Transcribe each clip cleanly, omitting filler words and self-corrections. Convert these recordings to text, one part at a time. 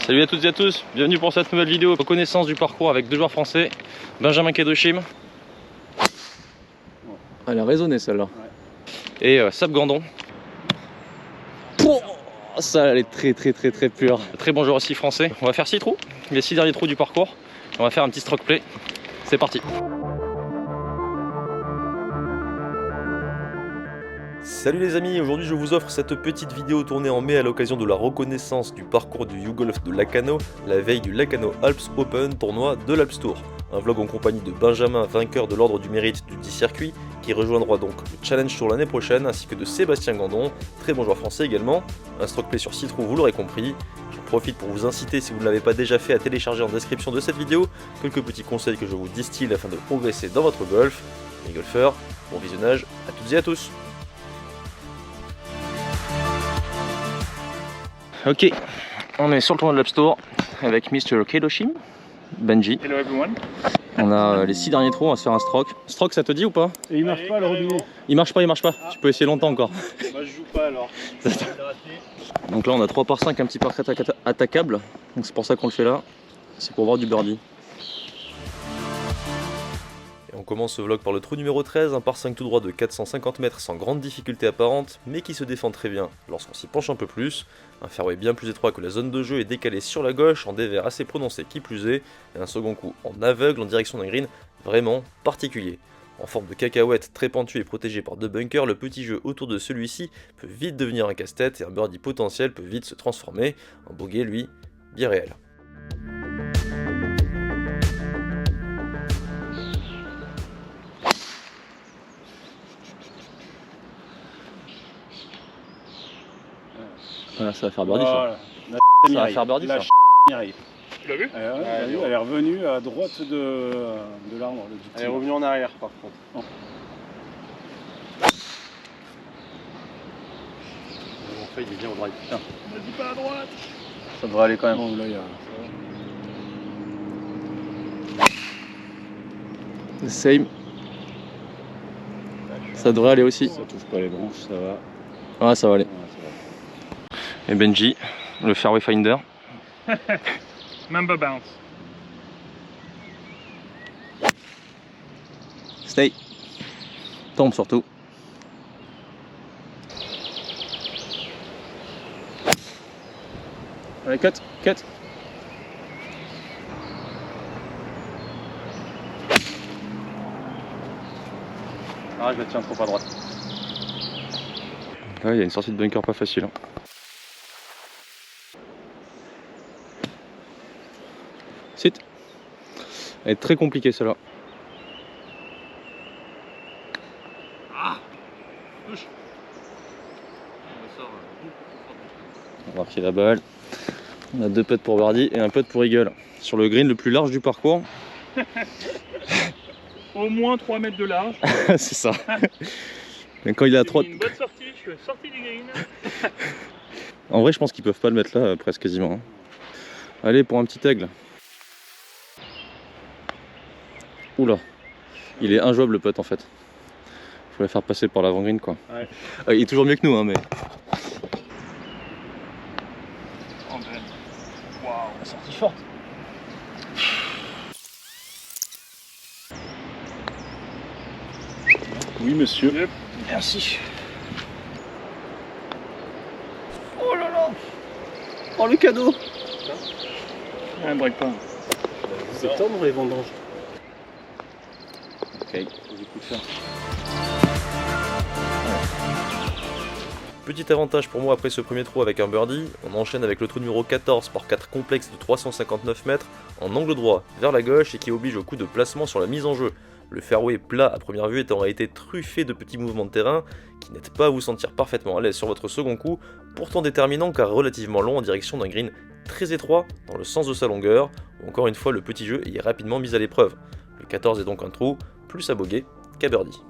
Salut à toutes et à tous, bienvenue pour cette nouvelle vidéo reconnaissance du parcours avec deux joueurs français, Benjamin Kedoshim. Elle a résonné celle-là. Ouais. Et Sab Gandon. Ça elle est très pure. Très bon joueur aussi français. On va faire 6 trous, les 6 derniers trous du parcours. On va faire un petit stroke play. C'est parti. Salut les amis, aujourd'hui je vous offre cette petite vidéo tournée en mai à l'occasion de la reconnaissance du parcours du YouGolf de Lacanau, la veille du Lacanau Alps Open, tournoi de l'Alps Tour. Un vlog en compagnie de Benjamin, vainqueur de l'ordre du mérite du 10 circuit, qui rejoindra donc le Challenge Tour l'année prochaine, ainsi que de Sébastien Gandon, très bon joueur français également. Un stroke play sur 6 trous, vous l'aurez compris. J'en profite pour vous inciter, si vous ne l'avez pas déjà fait, à télécharger en description de cette vidéo quelques petits conseils que je vous distille afin de progresser dans votre golf. Les golfeurs, bon visionnage à toutes et à tous. Ok, on est sur le tournoi de l'Alps Tour avec Mr. Kedoshim, Benji. Hello everyone. On a les 6 derniers trous, on va se faire un stroke. Stroke, ça te dit ou pas? Et il marche pas le robinet. Il marche pas. Tu peux essayer longtemps encore. Moi je joue pas alors. Donc là on a 3 par 5, un petit par 4 attaquable. Donc c'est pour ça qu'on le fait là. C'est pour voir du birdie. On commence ce vlog par le trou numéro 13, un par 5 tout droit de 450 mètres sans grande difficulté apparente, mais qui se défend très bien lorsqu'on s'y penche un peu plus. Un fairway bien plus étroit que la zone de jeu est décalé sur la gauche, en dévers assez prononcé qui plus est, et un second coup en aveugle en direction d'un green vraiment particulier. En forme de cacahuète très pentu et protégé par 2 bunkers, le petit jeu autour de celui-ci peut vite devenir un casse-tête et un birdie potentiel peut vite se transformer en bogey lui, bien réel. Voilà, ça va faire birdie Voilà. ça. Ça va faire birdie ça. Tu l'as vu? Elle est revenue à droite de l'arbre. Elle est revenue en arrière par contre. Oh. Mon feuille il vient au drive, putain. Ne dis pas à droite. Ça devrait aller quand même. Bon, là, Same. Ça devrait aller aussi. Ça touche pas les branches, ça va. Ouais, ça va aller. Ouais, ça va. Et Benji, le fairway finder. Member bounce. Stay. Tombe surtout. Allez, cut. Ah, je la tiens trop à droite. Là, il y a une sortie de bunker pas facile. Hein. Sit. Elle est très compliquée celle-là. On va marquer la balle. On a 2 putts pour birdie et un putt pour eagle. Sur le green le plus large du parcours. Au moins 3 mètres de large. C'est ça. Mais quand il est à 3... Une bonne sortie, je suis sorti du green. En vrai je pense qu'ils peuvent pas le mettre là presque quasiment. Hein. Allez pour un petit aigle. Oula. Il est injouable le putt en fait. Faut la faire passer par l'avant green quoi. Ouais. Il est toujours mieux que nous hein mais... Waouh. La sortie forte. Oui monsieur. Yep. Merci. Oh là là. Oh le cadeau. Un break pas. C'est tendre les vendanges. Ok. Petit avantage pour moi après ce premier trou avec un birdie, on enchaîne avec le trou numéro 14 par 4 complexe de 359 mètres en angle droit vers la gauche et qui oblige au coup de placement sur la mise en jeu. Le fairway plat à première vue est en réalité truffé de petits mouvements de terrain qui n'aident pas à vous sentir parfaitement à l'aise sur votre second coup, pourtant déterminant car relativement long en direction d'un green très étroit dans le sens de sa longueur, où encore une fois le petit jeu est rapidement mis à l'épreuve. Le 14 est donc un trou plus à bogey qu'à birdie.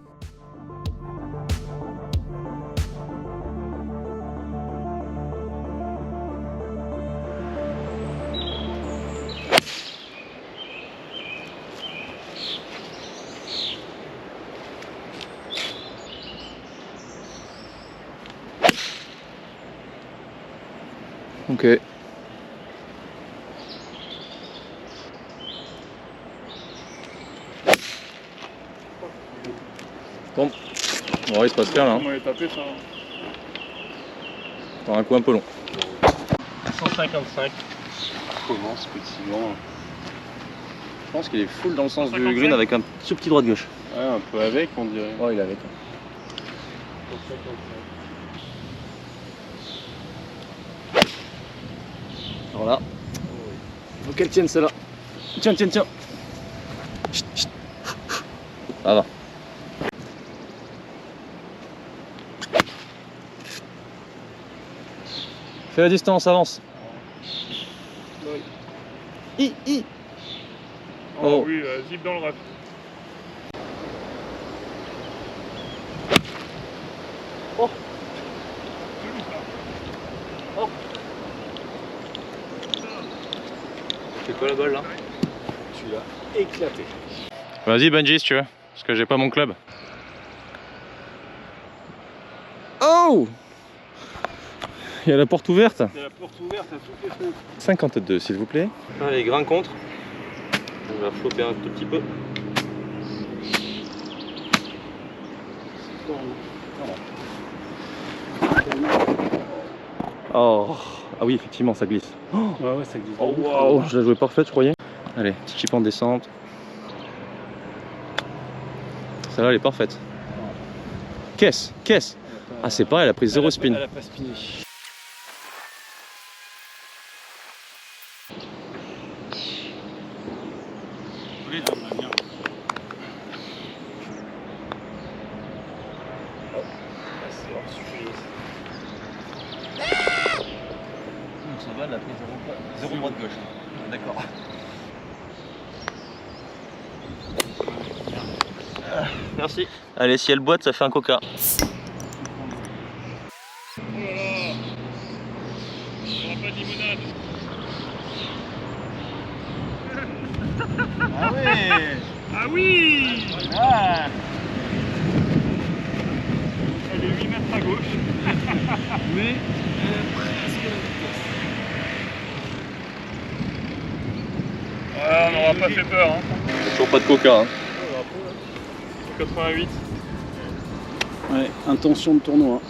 Ok. Bon, il se passe rien là. Hein. Comment il est tapé ça? Par un coup un peu long. 155. Commence effectivement. Je pense qu'il est full dans le sens du green avec un tout petit droit de gauche. Ouais, un peu avec on dirait. Ouais, il est avec. 155. Voilà. Faut qu'elle tienne celle-là. Tiens. Ça va. Fais la distance, avance. Oh oui, zip dans le ref. Oh. Oh. C'est quoi la balle là? Tu l'as éclaté. Vas-y Benji si tu veux, parce que j'ai pas mon club. Oh! Il y a la porte ouverte. Il y a la porte ouverte à toutes les fenêtres. 52 s'il vous plaît. Allez, grain contre. On va flopper un tout petit peu. Oh, ah oui, effectivement, ça glisse. Oh, Ouais, ça glisse. oh wow, je l'ai joué parfaite, je croyais. Allez, petit chip en descente. Celle-là, elle est parfaite. Caisse. Ah, c'est pareil, elle a pris 0 spin. Elle a pas spiné. Donc ça va, elle a pris 0 droite gauche. D'accord. Merci. Allez, si elle boite, ça fait un coca. Oh là là. Il n'y aura pas de limonade. Ah ouais. Ah oui. Ah. Elle est 8 mètres à gauche. Mais Ah, on n'aura pas fait peur. Hein. toujours pas de coca. Hein. 88. Ouais, intention de tournoi.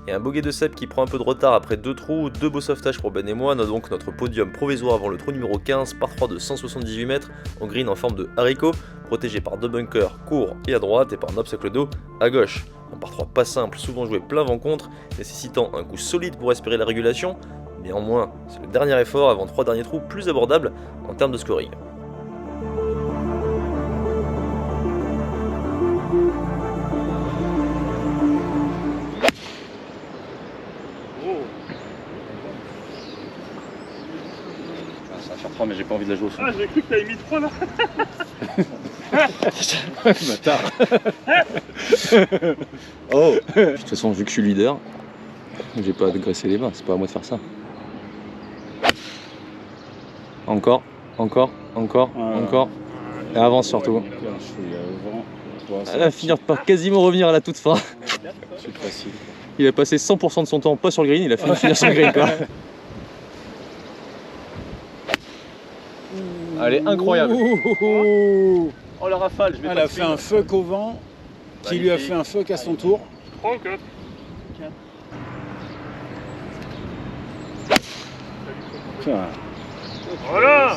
Et un bogey de Seb qui prend un peu de retard après 2 trous, 2 beaux sauvetages pour Ben et moi, on a donc notre podium provisoire avant le trou numéro 15, par 3 de 178 mètres, en green en forme de haricot, protégé par 2 bunkers courts et à droite et par un obstacle d'eau à gauche. Un par 3 pas simple, souvent joué plein vent contre, nécessitant un coup solide pour espérer la régulation, néanmoins c'est le dernier effort avant 3 derniers trous plus abordables en termes de scoring. Ça va faire 3 mais j'ai pas envie de la jouer au fond. Ah, j'ai cru que t'avais mis 3 là. Bâtard. Oh. De toute façon, vu que je suis leader, j'ai pas à graisser les mains, c'est pas à moi de faire ça. Encore. Et avance surtout. Elle va finir par quasiment revenir à la toute fin. C'est facile. Il a passé 100% de son temps pas sur le green, il a fait finir sur le green quoi. Allez, incroyable. Oh la rafale, je vais Elle pas a fait un fuck au vent, qui lui a fait un fuck à son tour. 3 ou 4. Putain. Voilà.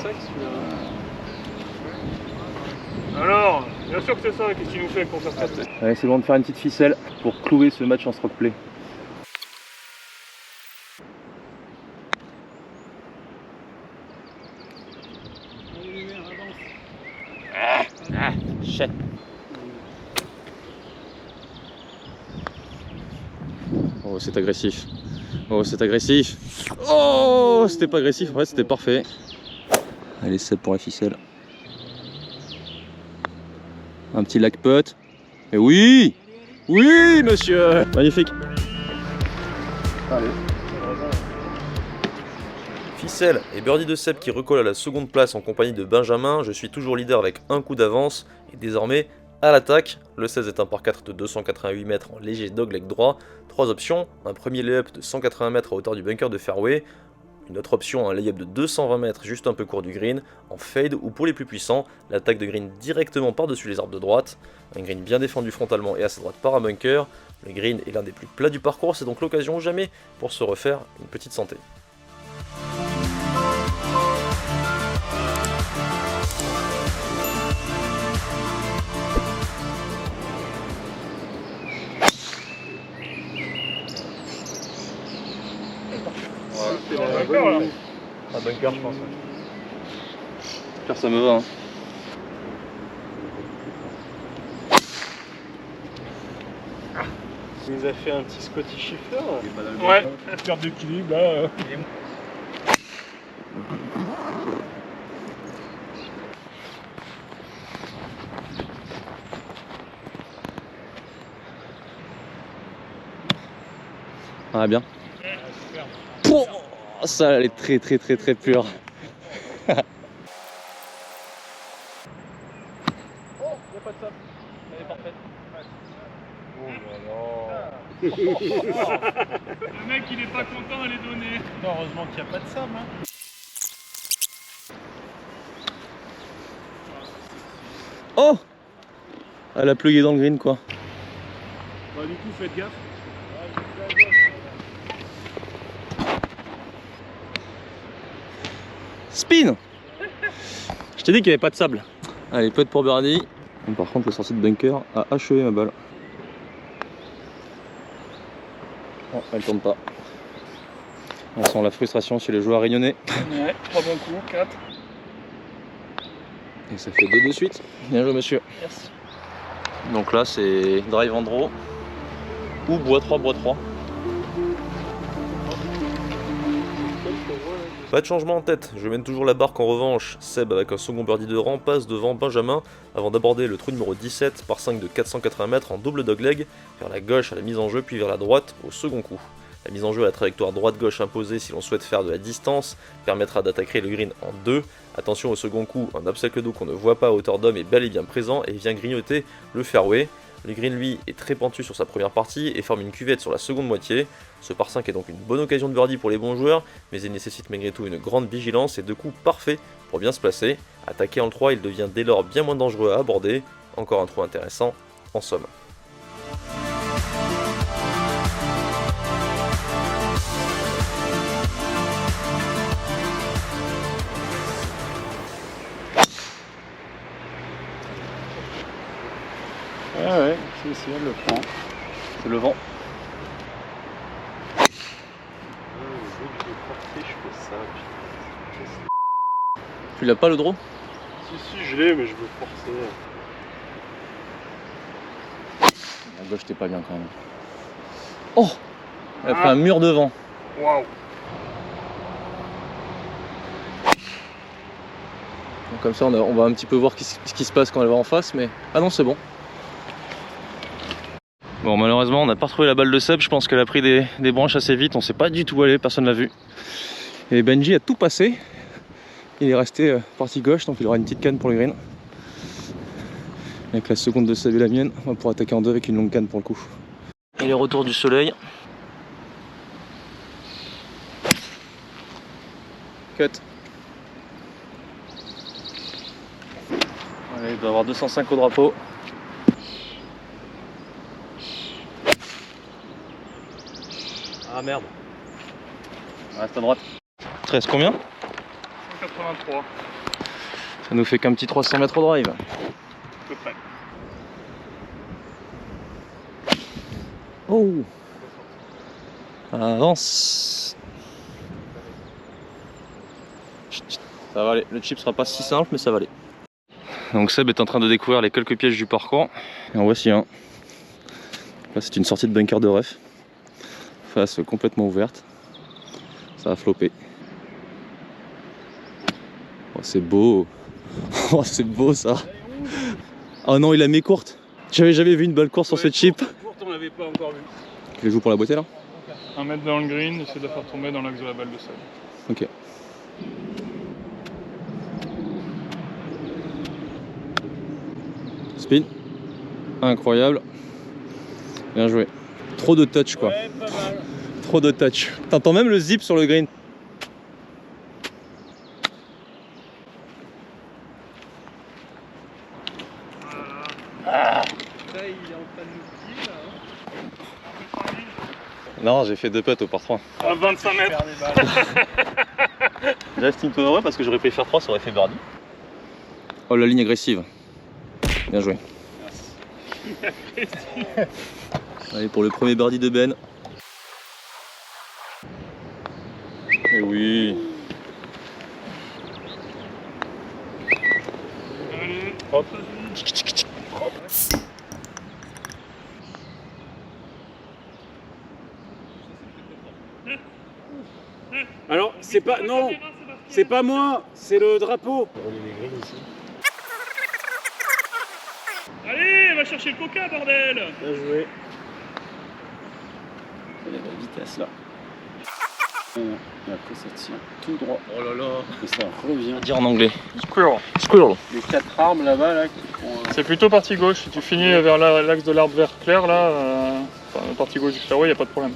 Alors, bien sûr que c'est ça, qu'est-ce qu'il nous fait pour faire ça? Allez, c'est bon de faire une petite ficelle pour clouer ce match en stroke play. Shit. Oh, c'est agressif. Oh, c'est agressif. Oh, c'était pas agressif, en fait, c'était parfait. Allez, 7 pour la ficelle. Un petit lac putt. Et oui! Oui, monsieur! Magnifique. Allez. Ficelle et birdie de Seb qui recolle à la seconde place en compagnie de Benjamin, je suis toujours leader avec un coup d'avance et désormais à l'attaque. Le 16 est un par 4 de 288 mètres en léger dogleg droit, 3 options, un premier lay-up de 180 mètres à hauteur du bunker de fairway, Une autre option, un lay-up de 220 mètres juste un peu court du green, en fade ou pour les plus puissants, l'attaque de green directement par-dessus les arbres de droite. Un green bien défendu frontalement et à sa droite par un bunker. Le green est l'un des plus plats du parcours, c'est donc l'occasion ou jamais pour se refaire une petite santé. Un bunker, je pense. Car ça me va. Hein. Il nous a fait un petit Scotty Shifter. Ouais, perte d'équilibre là. Ah bien. Oh, ça elle est très pure. Le mec il est pas content à les donner. Heureusement qu'il n'y a pas de sable. Hein. Oh, elle a plugué dans le green quoi. Bah, du coup faites gaffe. Spin. Je t'ai dit qu'il n'y avait pas de sable. Allez, putt pour birdie. Par contre, la sortie de bunker a achevé ma balle. Oh, elle tourne pas. On sent la frustration chez les joueurs réunionnais. Ouais, 3 bons coups, 4. Et ça fait 2 de suite. Bien joué monsieur. Merci. Donc là c'est drive en draw ou bois 3, bois 3. Pas de changement en tête, je mène toujours la barque en revanche. Seb avec un second birdie de rang passe devant Benjamin avant d'aborder le trou numéro 17 par 5 de 480 mètres en double dogleg vers la gauche à la mise en jeu puis vers la droite au second coup. La mise en jeu à la trajectoire droite-gauche imposée si l'on souhaite faire de la distance permettra d'attaquer le green en 2. Attention au second coup, un obstacle d'eau qu'on ne voit pas à hauteur d'homme est bel et bien présent et vient grignoter le fairway. Le green lui est très pentu sur sa première partie et forme une cuvette sur la seconde moitié. Ce par 5 est donc une bonne occasion de birdie pour les bons joueurs, mais il nécessite malgré tout une grande vigilance et 2 coups parfaits pour bien se placer. Attaqué en 3, il devient dès lors bien moins dangereux à aborder. Encore un trou intéressant, en somme. Ouais, si, elle le prend. C'est le vent. Tu l'as pas le draw? Si, je l'ai, mais je veux forcer. La gauche t'es pas bien quand même. Oh, elle a pris un mur de vent. Waouh. Comme ça on va un petit peu voir ce qui se passe quand elle va en face, mais... Ah non c'est bon. Bon malheureusement on n'a pas retrouvé la balle de Seb, je pense qu'elle a pris des branches assez vite, on sait pas du tout où aller, personne l'a vu. Et Benji a tout passé, il est resté partie gauche donc il aura une petite canne pour le green. Avec la seconde de Seb et la mienne, on va pouvoir attaquer en 2 avec une longue canne pour le coup. Et les retours du soleil. Cut. Allez, il doit avoir 205 au drapeau. Ah merde. Reste à droite. 13 combien? 183. Ça nous fait qu'un petit 300 mètres au drive. À peu près. Oh. Avance. Ça va aller. Le chip sera pas si simple mais ça va aller. Donc Seb est en train de découvrir les quelques pièges du parcours. Et en voici un. Là c'est une sortie de bunker de ref. Face complètement ouverte. Ça va flopper. Oh c'est beau. Oh c'est beau ça. Oh non il a mis courte. J'avais jamais vu une balle courte sur ce chip. Courte, on l'avait pas encore vu. Tu les joues pour la beauté là? 1 mètre dans le green, essayer de la faire tomber dans l'axe de la balle de sable. Ok. Spin. Incroyable. Bien joué. Trop de touch quoi. Ouais, pas mal. Trop de touch. T'entends même le zip sur le green. Non, j'ai fait 2 putts au par 3. À 25 mètres. J'estime-toi heureux parce que j'aurais pu faire 3, ça aurait fait birdie. Oh, la ligne agressive. Bien joué. Allez, pour le premier birdie de Ben. Et oui. Allez, hop. Alors, c'est pas... Non, c'est pas moi, c'est le drapeau. Allez, va chercher le coca, bordel. Bien joué. Il y a la vitesse là. Et après ça tient tout droit. Oh là là. Et ça revient. Dire en anglais. Squirrel. Squirrel. Les 4 arbres là-bas là qui font... C'est plutôt partie gauche. Si tu finis vers l'axe de l'arbre vert clair, là, enfin, la partie gauche du fairway, il n'y a pas de problème.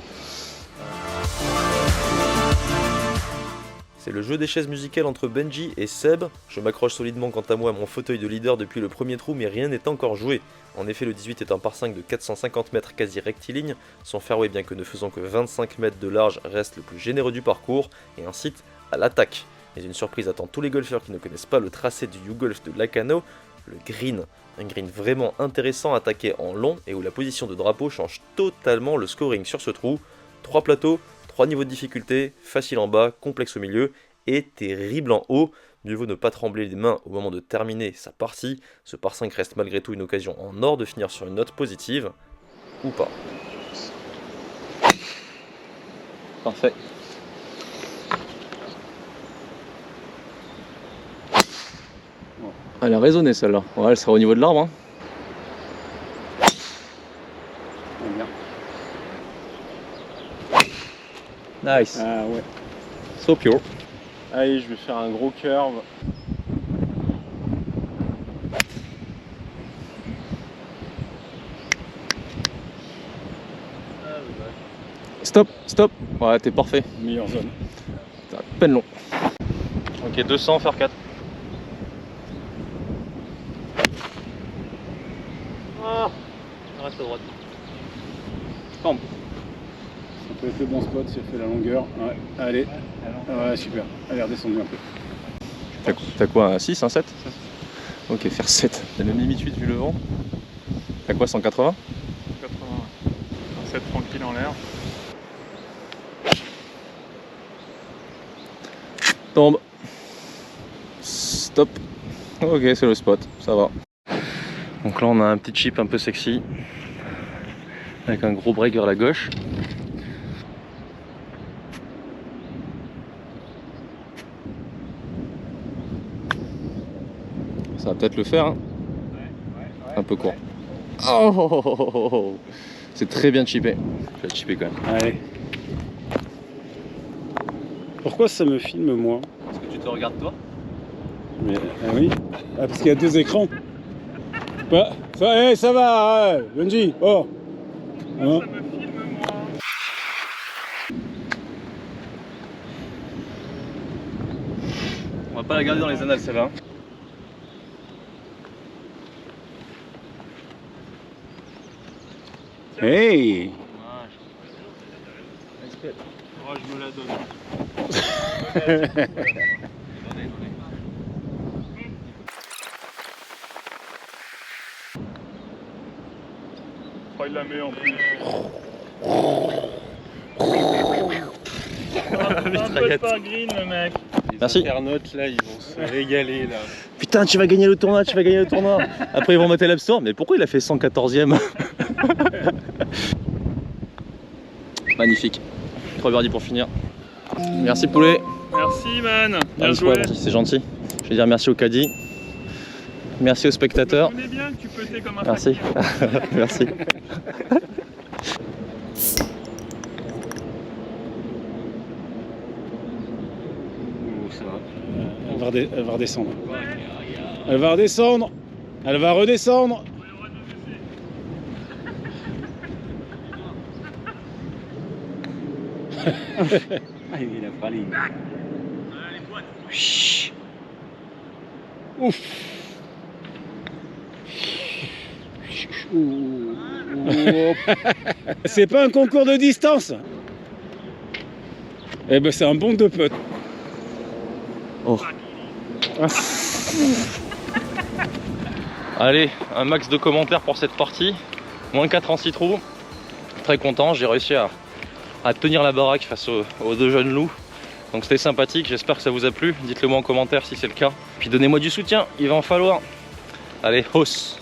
C'est le jeu des chaises musicales entre Benji et Seb. Je m'accroche solidement quant à moi à mon fauteuil de leader depuis le premier trou, mais rien n'est encore joué. En effet, le 18 est un par 5 de 450 mètres quasi rectiligne. Son fairway, bien que ne faisant que 25 mètres de large, reste le plus généreux du parcours et incite à l'attaque. Mais une surprise attend tous les golfeurs qui ne connaissent pas le tracé du U-Golf de Lacanau, le green. Un green vraiment intéressant à attaquer en long et où la position de drapeau change totalement le scoring sur ce trou. 3 plateaux, 3 niveaux de difficulté, facile en bas, complexe au milieu et terrible en haut. Mieux vaut ne pas trembler les mains au moment de terminer sa partie. Ce par 5 reste malgré tout une occasion en or de finir sur une note positive. Ou pas. Parfait. Elle a résonné celle-là. Ouais, elle sera au niveau de l'arbre. Hein. Bien. Nice. Ah ouais. So pure. Allez, je vais faire un gros curve. Stop, stop. Ouais, t'es parfait. Meilleure zone. T'as à peine long. Ok, 200, faire 4. Ah, reste à droite. Tombe. Ça peut être le bon spot si elle fait la longueur. Ouais, allez. Ouais, super. Allez, redescendez un peu. T'as quoi, un 6, un 7 ? Ok, faire 7. T'as même limite 8 vu le vent. T'as quoi, 180 ? 80. 7 tranquille en l'air. Tombe. Stop. Ok, c'est le spot, ça va. Donc là, on a un petit chip un peu sexy. Avec un gros break vers la gauche. Ça va peut-être le faire. Hein. Un peu court. Oh, c'est très bien chippé. Je vais chipper quand même. Allez. Pourquoi ça me filme moi? Est-ce que tu te regardes toi? Mais, ah oui. Ah, parce qu'il y a 2 écrans. Bah, ça, ça va, Benji. Oh. Hein? On va pas la garder dans les annales celle-là. Hey. Oh, je me la donne. Oh, il la met en plus. Un peu pas green, le mec. Merci. Les internautes, là, ils vont se régaler, là. Putain, tu vas gagner le tournoi, tu vas gagner le tournoi. Après, ils vont mettre l'App Store. Mais pourquoi il a fait 114e? Magnifique. 3 birdies pour finir. Merci poulet. Merci, man. Bien Ah, joué. c'est gentil. Je vais dire merci au caddie. Merci aux spectateurs. Je connais bien que tu pétais comme un Merci. fakir. Merci. Ça va. Elle va redescendre. Elle va redescendre. Elle va redescendre. Ah, il a pas ligne. Ouf. C'est pas un concours de distance. Eh ben c'est un bon de potes. Oh. Allez, un max de commentaires pour cette partie. Moins 4 en 6 trous. Très content, j'ai réussi à tenir la baraque face aux deux jeunes loups. Donc c'était sympathique, j'espère que ça vous a plu. Dites-le moi en commentaire si c'est le cas. Puis donnez-moi du soutien, il va en falloir. Allez, hausse!